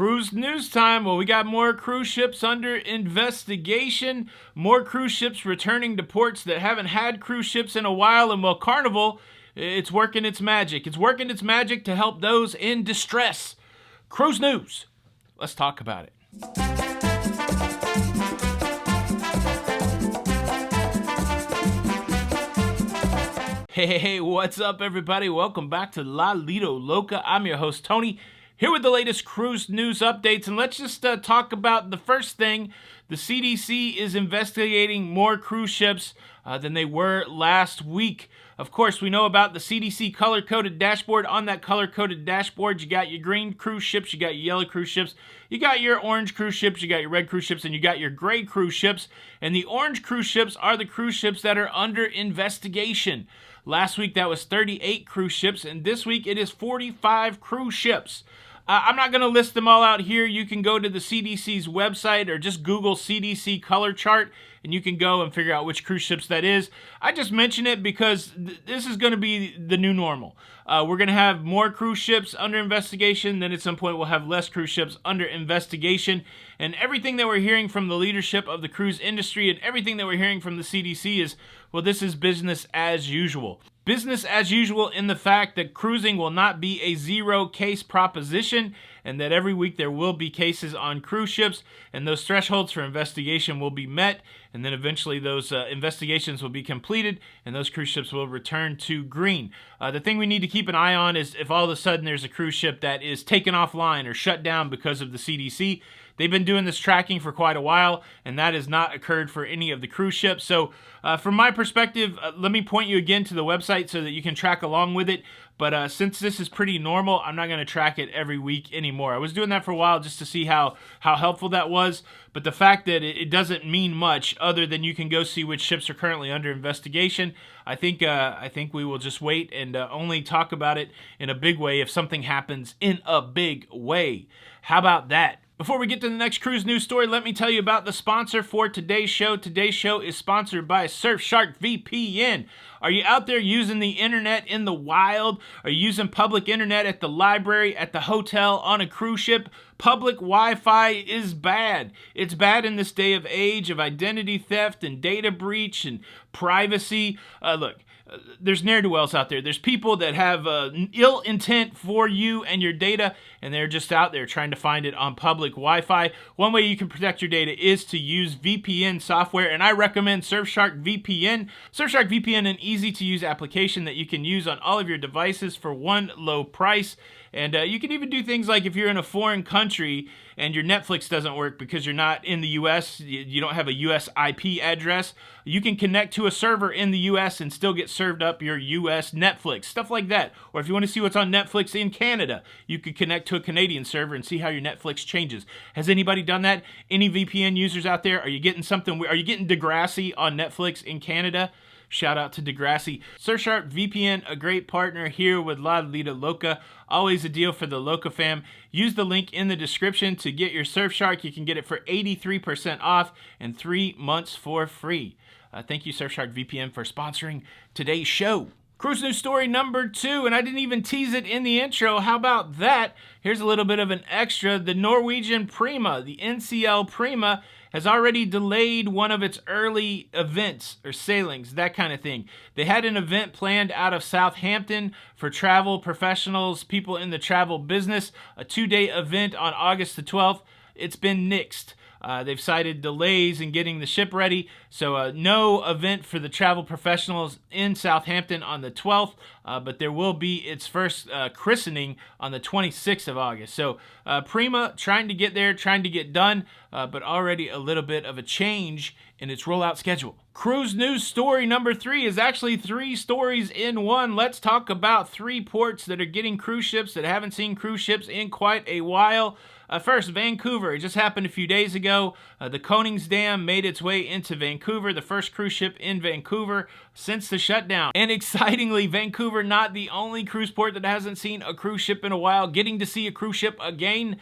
Cruise news time. Well, we got more cruise ships under investigation, more cruise ships returning to ports that haven't had cruise ships in a while, and well, Carnival, it's working its magic. It's working its magic to help those in distress. Cruise news. Let's talk about it. Hey, what's up, everybody? Welcome back to Lido, Loca. I'm your host, Tony, here with the latest cruise news updates, and let's just talk about the first thing. The CDC is investigating more cruise ships than they were last week. Of course, we know about the CDC color-coded dashboard. On that color-coded dashboard, you got your green cruise ships, you got your yellow cruise ships, you got your orange cruise ships, you got your red cruise ships, and you got your gray cruise ships. And the orange cruise ships are the cruise ships that are under investigation. Last week, that was 38 cruise ships, and this week, it is 45 cruise ships. I'm not going to list them all out here. You can go to the CDC's website or just Google CDC color chart, and you can go and figure out which cruise ships that is. I just mention it because this is going to be the new normal. We're going to have more cruise ships under investigation. Then at some point, we'll have less cruise ships under investigation. And everything that we're hearing from the leadership of the cruise industry and everything that we're hearing from the CDC is, well, this is business as usual. Business as usual in the fact that cruising will not be a zero case proposition, and that every week there will be cases on cruise ships, and those thresholds for investigation will be met, and then eventually those investigations will be completed, and those cruise ships will return to green. The thing we need to keep an eye on is if all of a sudden there's a cruise ship that is taken offline or shut down because of the CDC. They've been doing this tracking for quite a while, and that has not occurred for any of the cruise ships. So from my perspective, let me point you again to the website so that you can track along with it. But since this is pretty normal, I'm not going to track it every week anymore. I was doing that for a while just to see how helpful that was. But the fact that it doesn't mean much other than you can go see which ships are currently under investigation, I think we will just wait and only talk about it in a big way if something happens in a big way. How about that? Before we get to the next cruise news story, let me tell you about the sponsor for today's show. Today's show is sponsored by Surfshark VPN. Are you out there using the internet in the wild? Are you using public internet at the library, at the hotel, on a cruise ship? Public Wi-Fi is bad. It's bad in this day of age of identity theft and data breach and privacy. Look. There's ne'er-do-wells out there. There's people that have ill intent for you and your data, and they're just out there trying to find it on public Wi-Fi. One way you can protect your data is to use VPN software, and I recommend Surfshark VPN. Surfshark VPN, an easy-to-use application that you can use on all of your devices for one low price. And you can even do things like if you're in a foreign country and your Netflix doesn't work because you're not in the U.S., you don't have a U.S. IP address, you can connect to a server in the U.S. and still get served up your U.S. Netflix, stuff like that. Or if you want to see what's on Netflix in Canada, you could connect to a Canadian server and see how your Netflix changes. Has anybody done that? Any VPN users out there? Are you getting something? Are you getting Degrassi on Netflix in Canada? Shout out to Degrassi. Surfshark VPN, a great partner here with Lido Loca. Always a deal for the locafam. Use the link in the description to get your Surfshark. You can get it for 83% off and 3 months for free. Thank you, Surfshark VPN, for sponsoring today's show. Cruise news story number 2, and I didn't even tease it in the intro. How about that? Here's a little bit of an extra. The Norwegian Prima, the NCL Prima, has already delayed one of its early events or sailings, that kind of thing. They had an event planned out of Southampton for travel professionals, people in the travel business, a 2-day event on August the 12th. It's been nixed. They've cited delays in getting the ship ready, so no event for the travel professionals in Southampton on the 12th, but there will be its first christening on the 26th of August. So Prima trying to get there, trying to get done, but already a little bit of a change in its rollout schedule. Cruise news story number 3 is actually 3 stories in one. Let's talk about 3 ports that are getting cruise ships that haven't seen cruise ships in quite a while. First, Vancouver. It just happened a few days ago. The Koningsdam made its way into Vancouver, the first cruise ship in Vancouver since the shutdown. And excitingly, Vancouver, not the only cruise port that hasn't seen a cruise ship in a while, getting to see a cruise ship again.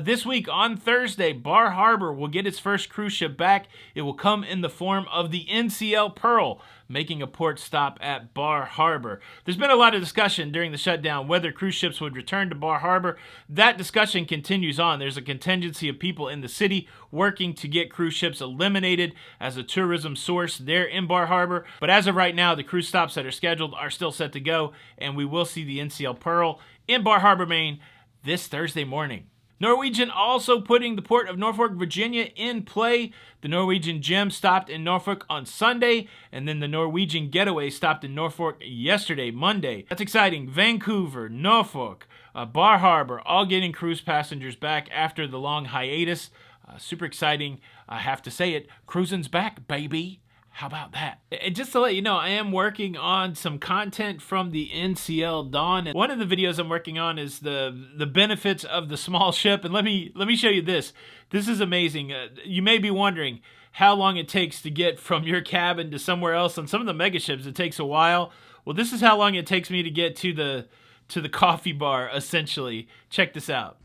This week on Thursday, Bar Harbor will get its first cruise ship back. It will come in the form of the NCL Pearl. making a port stop at Bar Harbor. There's been a lot of discussion during the shutdown whether cruise ships would return to Bar Harbor. That discussion continues on. There's a contingency of people in the city working to get cruise ships eliminated as a tourism source there in Bar Harbor. But as of right now, the cruise stops that are scheduled are still set to go, and we will see the NCL Pearl in Bar Harbor, Maine this Thursday morning. Norwegian also putting the port of Norfolk, Virginia in play. The Norwegian Gem stopped in Norfolk on Sunday, and then the Norwegian Getaway stopped in Norfolk yesterday, Monday. That's exciting. Vancouver, Norfolk, Bar Harbor, all getting cruise passengers back after the long hiatus. Super exciting. I have to say it. Cruising's back, baby. How about that? And just to let you know, I am working on some content from the NCL Dawn. And one of the videos I'm working on is the benefits of the small ship. And let me show you this. This is amazing. You may be wondering how long it takes to get from your cabin to somewhere else. On some of the mega ships, it takes a while. Well, this is how long it takes me to get to the coffee bar, essentially. Check this out.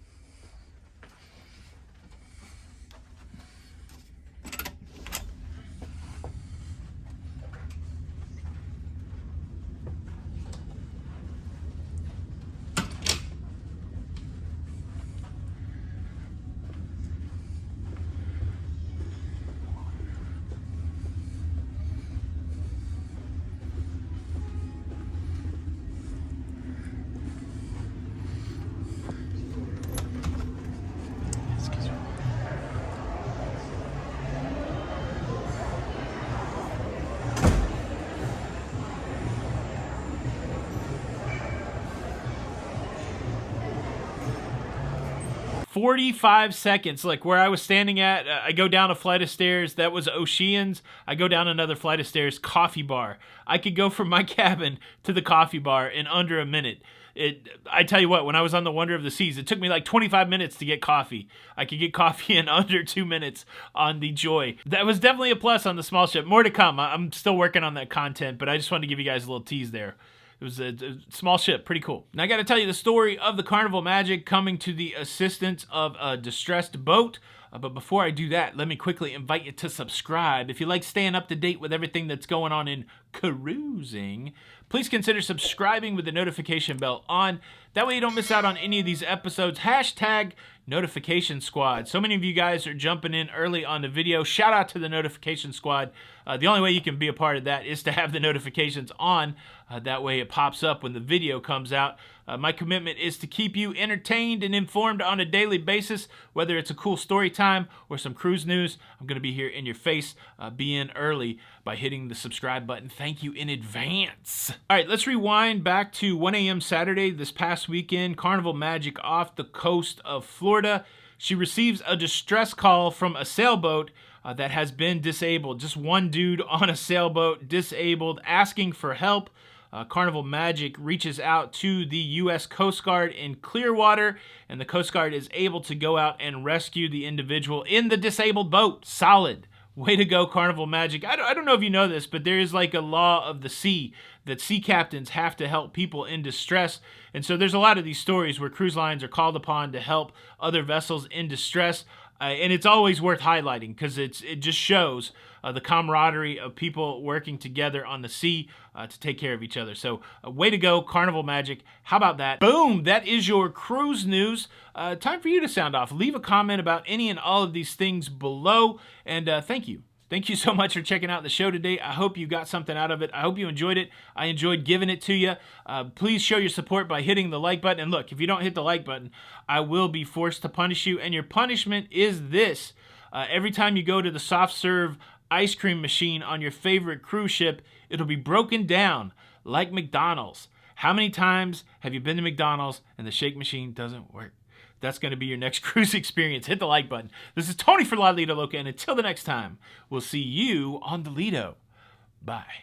45 seconds. Like where I was standing at, I go down a flight of stairs. That was Oceans. I go down another flight of stairs, coffee bar. I could go from my cabin to the coffee bar in under a minute. I tell you what, when I was on the Wonder of the Seas, it took me like 25 minutes to get coffee. I could get coffee in under 2 minutes on the Joy. That was definitely a plus on the small ship. More to come. I'm still working on that content, but I just wanted to give you guys a little tease there. It was a small ship, pretty cool. Now I got to tell you the story of the Carnival Magic coming to the assistance of a distressed boat. But before I do that, let me quickly invite you to subscribe. If you like staying up to date with everything that's going on in cruising, please consider subscribing with the notification bell on. That way you don't miss out on any of these episodes. Hashtag Notification Squad. So many of you guys are jumping in early on the video. Shout out to the Notification Squad. The only way you can be a part of that is to have the notifications on. That way it pops up when the video comes out. My commitment is to keep you entertained and informed on a daily basis, whether it's a cool story time or some cruise news. I'm going to be here in your face, be in early by hitting the subscribe button. Thank you in advance. All right, let's rewind back to 1 a.m. Saturday this past weekend. Carnival Magic off the coast of Florida. She receives a distress call from a sailboat that has been disabled. Just one dude on a sailboat disabled, asking for help. Carnival Magic reaches out to the U.S. Coast Guard in Clearwater, and the Coast Guard is able to go out and rescue the individual in the disabled boat. Solid. Way to go, Carnival Magic. I don't know if you know this, but there is like a law of the sea that sea captains have to help people in distress. And so there's a lot of these stories where cruise lines are called upon to help other vessels in distress. And it's always worth highlighting because it just shows the camaraderie of people working together on the sea to take care of each other. So way to go, Carnival Magic. How about that? Boom, that is your cruise news. Time for you to sound off. Leave a comment about any and all of these things below. And thank you. Thank you so much for checking out the show today. I hope you got something out of it. I hope you enjoyed it. I enjoyed giving it to you. Please show your support by hitting the like button. And look, if you don't hit the like button, I will be forced to punish you. And your punishment is this. Every time you go to the soft serve ice cream machine on your favorite cruise ship, it'll be broken down like McDonald's. How many times have you been to McDonald's and the shake machine doesn't work? That's going to be your next cruise experience. Hit the like button. This is Tony for Lido, Loca, and until the next time, we'll see you on the Lido. Bye.